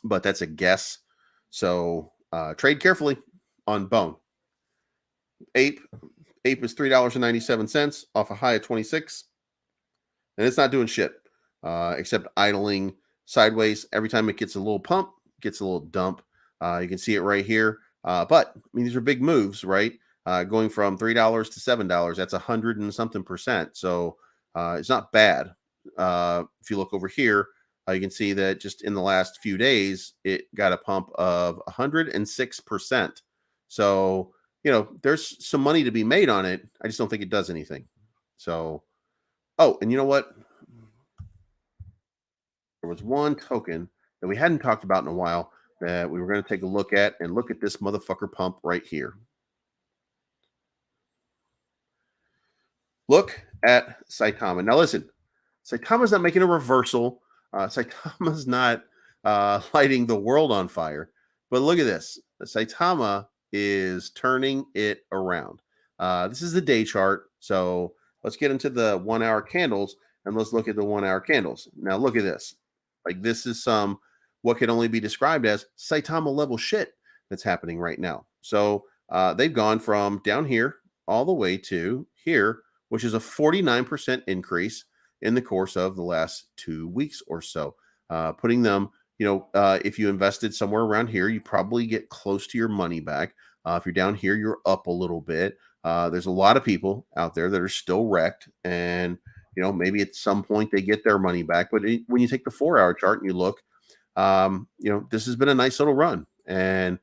but that's a guess. So trade carefully on Bone. Ape is $3.97 off a high of 26, and it's not doing shit except idling sideways. Every time it gets a little pump, gets a little dump. You can see it right here. But I mean, these are big moves, right? Going from $3 to $7, that's 100 and something percent. So it's not bad. If you look over here, you can see that just in the last few days, it got a pump of 106%. So, you know, there's some money to be made on it. I just don't think it does anything. So, oh, and you know what? There was one token that we hadn't talked about in a while that we were going to take a look at, and look at this motherfucker pump right here. Look at Saitama. Now listen, Saitama's not making a reversal. Saitama's not lighting the world on fire. But look at this. Saitama is turning it around. This is the day chart. So let's get into the 1 hour candles, and let's look at the 1 hour candles. Now look at this. Like this is some what can only be described as Saitama level shit that's happening right now. So they've gone from down here all the way to here, which is a 49% increase in the course of the last 2 weeks or so, putting them, you know, if you invested somewhere around here, you probably get close to your money back. If you're down here, you're up a little bit. There's a lot of people out there that are still wrecked, and you know, maybe at some point they get their money back. But when you take the 4 hour chart and you look, you know, this has been a nice little run, and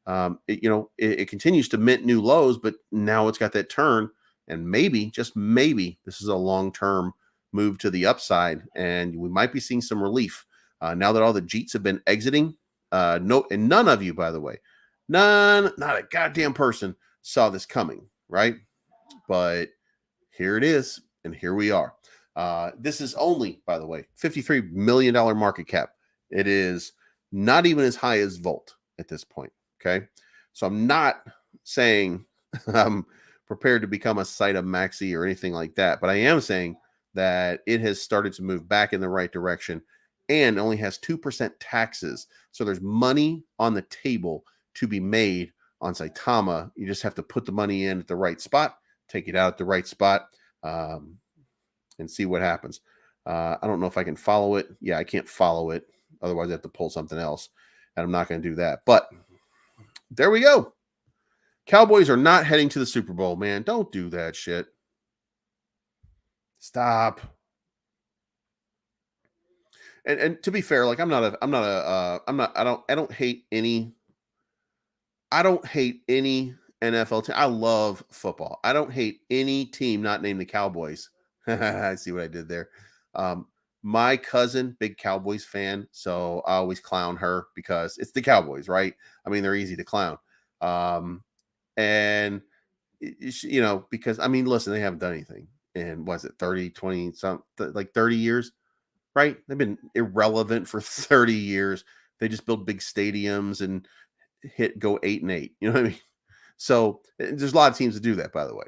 it continues to mint new lows, but now it's got that turn, and maybe, just maybe, this is a long-term move to the upside, and we might be seeing some relief now that all the Jeets have been exiting. No, and none of you, by the way, not a goddamn person saw this coming, right? But here it is, and here we are. This is only, by the way, $53 million market cap. It is not even as high as Volt at this point. Okay. So I'm not saying I'm prepared to become a Saita Maxi or anything like that, but I am saying that it has started to move back in the right direction and only has 2% taxes. So there's money on the table to be made on Saitama. You just have to put the money in at the right spot, take it out at the right spot, and see what happens. I don't know if I can follow it. Yeah, I can't follow it. Otherwise, I have to pull something else, and I'm not going to do that. But there we go. Cowboys are not heading to the Super Bowl, man. Don't do that shit. Stop. And to be fair, like I don't hate any NFL team. I love football. I don't hate any team not named the Cowboys. I see what I did there. My cousin, big Cowboys fan, so I always clown her because it's the Cowboys, right? I mean, they're easy to clown. And you know, because I mean, listen, they haven't done anything in, was it 30, 20, like 30 years, right? They've been irrelevant for 30 years. They just build big stadiums and go 8-8. You know what I mean? So there's a lot of teams that do that, by the way.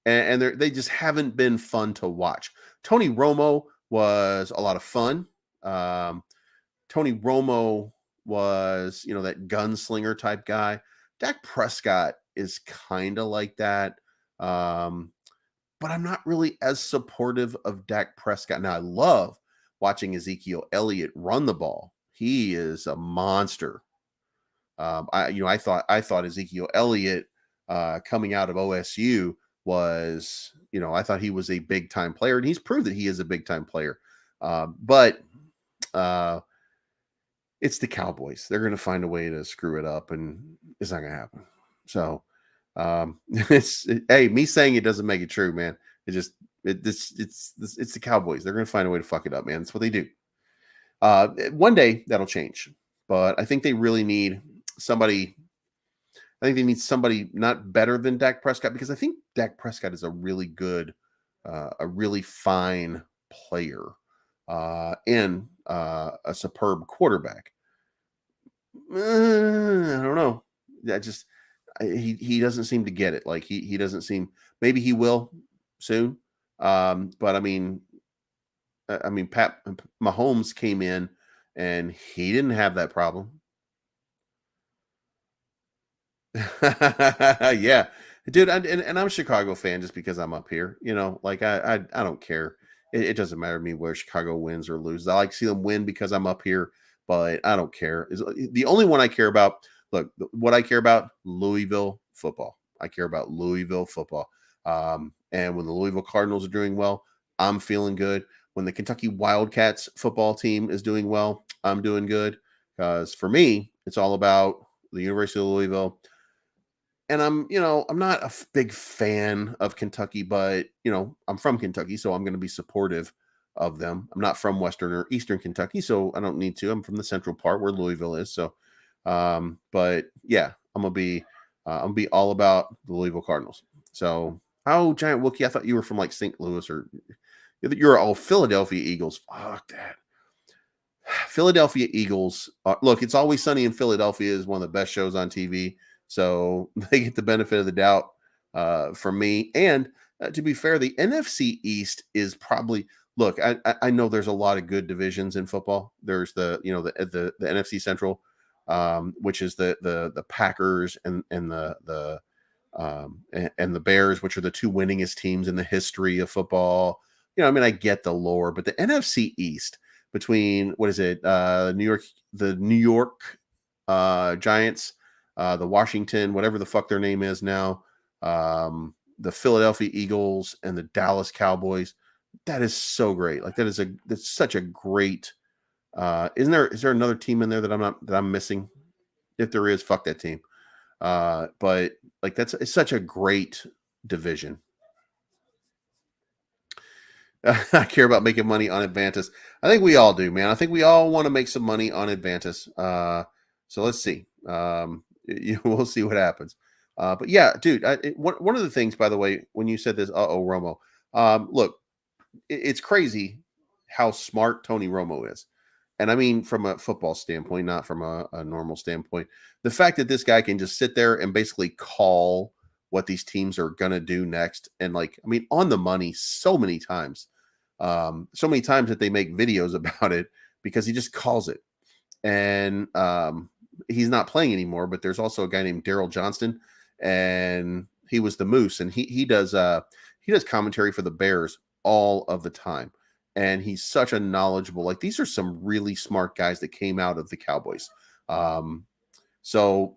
And they just haven't been fun to watch. Tony Romo was a lot of fun. Tony Romo was, you know, that gunslinger type guy. Dak Prescott is kind of like that. But I'm not really as supportive of Dak Prescott. Now, I love watching Ezekiel Elliott run the ball. He is a monster. I thought Ezekiel Elliott coming out of OSU was, you know, I thought he was a big time player, and he's proved that he is a big time player. But it's the Cowboys. They're going to find a way to screw it up. And it's not gonna happen. So hey, me saying it doesn't make it true, man. It's the Cowboys. They're gonna find a way to fuck it up, man. That's what they do. One day that'll change, but I think they really need somebody. I think they need somebody not better than Dak Prescott, because I think Dak Prescott is a really good, a really fine player, and a superb quarterback. I don't know. That just he doesn't seem to get it. Like he doesn't seem. Maybe he will soon. But I mean, Pat Mahomes came in and he didn't have that problem. Yeah, dude. And I'm a Chicago fan just because I'm up here. You know, like I don't care. It doesn't matter to me where Chicago wins or loses. I like to see them win because I'm up here, but I don't care. The only one I care about. Look, what I care about: Louisville football. I care about Louisville football. And when the Louisville Cardinals are doing well, I'm feeling good. When the Kentucky Wildcats football team is doing well, I'm doing good. Because for me, it's all about the University of Louisville. And I'm not a big fan of Kentucky, but, I'm from Kentucky, so I'm going to be supportive of them. I'm not from Western or Eastern Kentucky, so I don't need to. I'm from the central part where Louisville is. So, but yeah, I'm going to be all about the Louisville Cardinals. So, Giant Wookie, I thought you were from like St. Louis, or you're all Philadelphia Eagles. Fuck that. Philadelphia Eagles. Look, It's Always Sunny in Philadelphia is one of the best shows on TV. So they get the benefit of the doubt from me. And to be fair, the NFC East is probably, look, I know there's a lot of good divisions in football. There's the NFC Central, which is the Packers and the Bears, which are the two winningest teams in the history of football. I get the lore, but the NFC East, between the New York Giants, the Washington, whatever the fuck their name is now, the Philadelphia Eagles, and the Dallas Cowboys. That is so great. Like that's such a great. Is there another team in there that I'm missing? If there is, fuck that team. But like it's such a great division. I care about making money on Advantis. I think we all do, man. I think we all want to make some money on Advantis. So let's see. We'll see what happens. But yeah, dude, one of the things, by the way, when you said this, Romo, look, it's crazy how smart Tony Romo is. And I mean, from a football standpoint, not from a normal standpoint, the fact that this guy can just sit there and basically call what these teams are going to do next. And on the money so many times that they make videos about it, because he just calls it. And he's not playing anymore, but there's also a guy named Daryl Johnston, and he was the Moose, and he does commentary for the Bears all of the time. And he's such a knowledgeable, these are some really smart guys that came out of the Cowboys. So,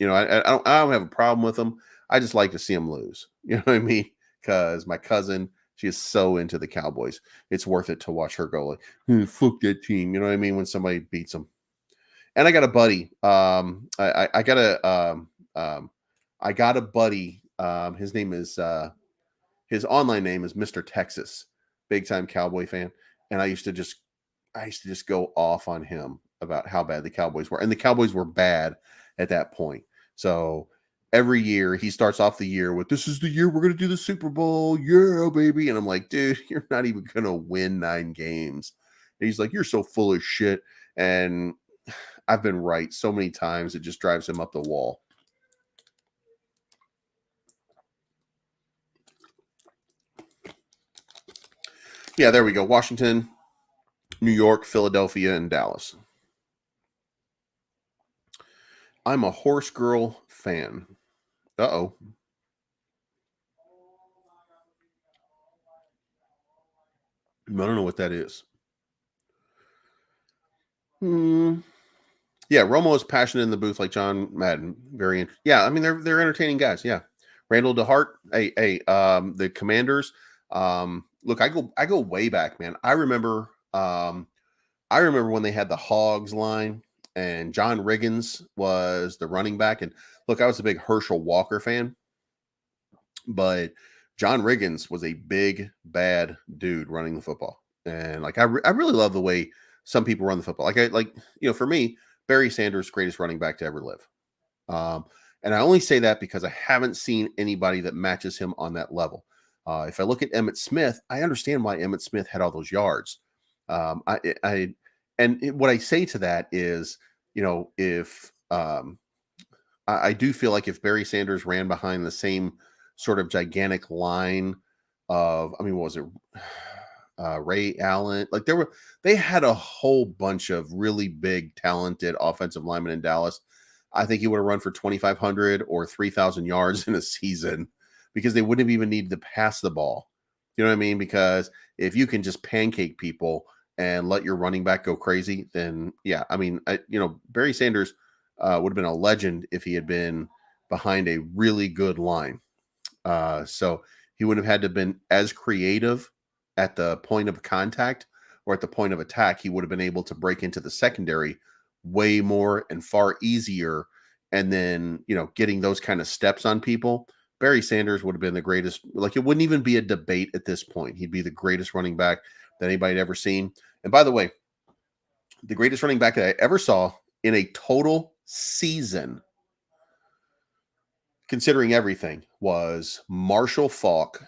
I don't have a problem with them. I just like to see them lose. You know what I mean? Because my cousin, she is so into the Cowboys. It's worth it to watch her go fuck that team. You know what I mean? When somebody beats them. And I got a buddy. I got a buddy. His name is his online name is Mr. Texas, big time Cowboy fan. And I used to just go off on him about how bad the Cowboys were. And the Cowboys were bad at that point. So every year he starts off the year with, this is the year we're going to do the Super Bowl. Yeah, baby. And I'm like, dude, you're not even going to win 9 games. And he's like, you're so full of shit. And I've been right so many times. It just drives him up the wall. Yeah, there we go. Washington, New York, Philadelphia, and Dallas. I'm a Horse Girl fan. Uh-oh. I don't know what that is. Yeah, Romo is passionate in the booth like John Madden. Very interesting. Yeah, I mean they're entertaining guys. Yeah, Randall DeHart. The Commanders. Look, I go way back, man. I remember when they had the Hogs line, and John Riggins was the running back. And look, I was a big Herschel Walker fan, but John Riggins was a big, bad dude running the football. And like, I really love the way some people run the football. For me, Barry Sanders, greatest running back to ever live. And I only say that because I haven't seen anybody that matches him on that level. If I look at Emmitt Smith, I understand why Emmitt Smith had all those yards. What I say to that is, if I do feel like if Barry Sanders ran behind the same sort of gigantic line of, what was it? Ray Allen, like they had a whole bunch of really big, talented offensive linemen in Dallas. I think he would have run for 2,500 or 3,000 yards in a season because they wouldn't have even needed to pass the ball. You know what I mean? Because if you can just pancake people and let your running back go crazy, then yeah, Barry Sanders would have been a legend if he had been behind a really good line. So he wouldn't have had to have been as creative at the point of contact or at the point of attack. He would have been able to break into the secondary way more and far easier. And then, getting those kind of steps on people, Barry Sanders would have been the greatest. Like, it wouldn't even be a debate at this point. He'd be the greatest running back that anybody had ever seen. And by the way, the greatest running back that I ever saw in a total season, considering everything, was Marshall Faulk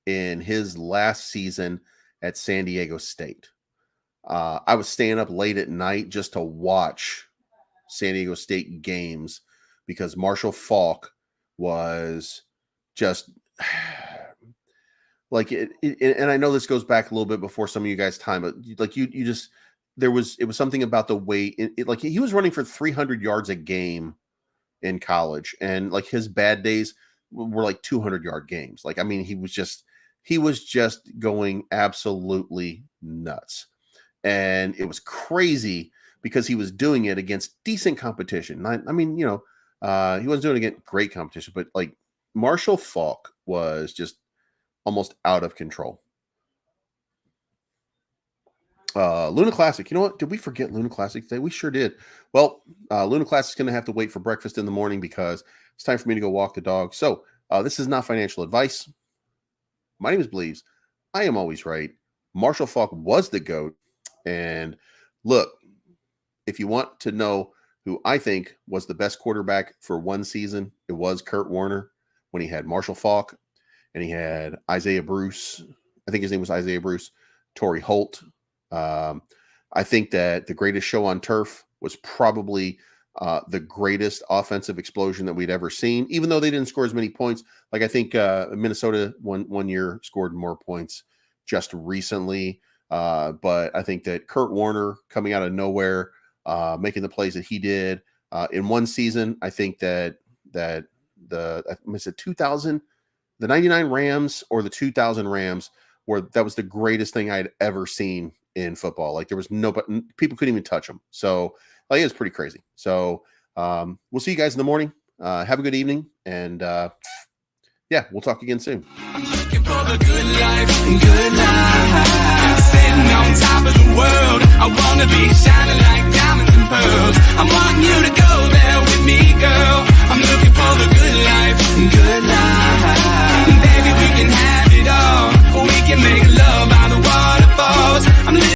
in his last season at San Diego State. I was staying up late at night just to watch San Diego State games because Marshall Faulk was just like it. And I know this goes back a little bit before some of you guys' time, but like it was something about the way like he was running for 300 yards a game in college, and like his bad days were like 200-yard games. Like, he was just going absolutely nuts. And it was crazy because he was doing it against decent competition. He wasn't doing it against great competition, but like Marshall Faulk was just almost out of control. Luna Classic. You know what? Did we forget Luna Classic today? We sure did. Well, Luna Classic is going to have to wait for breakfast in the morning because it's time for me to go walk the dog. So this is not financial advice. My name is Bleeves. I am always right. Marshall Faulk was the GOAT. And look, if you want to know who I think was the best quarterback for one season, it was Kurt Warner when he had Marshall Faulk and he had Isaiah Bruce. I think his name was Isaiah Bruce, Torrey Holt. I think that the greatest show on turf was probably the greatest offensive explosion that we'd ever seen, even though they didn't score as many points. Like, I think Minnesota one year scored more points just recently. But I think that Kurt Warner coming out of nowhere, making the plays that he did in one season, I think that the 2000, the 99 Rams or the 2000 Rams that was the greatest thing I had ever seen in football. Like, there was people couldn't even touch them. So like, it was pretty crazy. So we'll see you guys in the morning. Have a good evening. And we'll talk again soon. I'm looking for the good life, sitting on top of the world.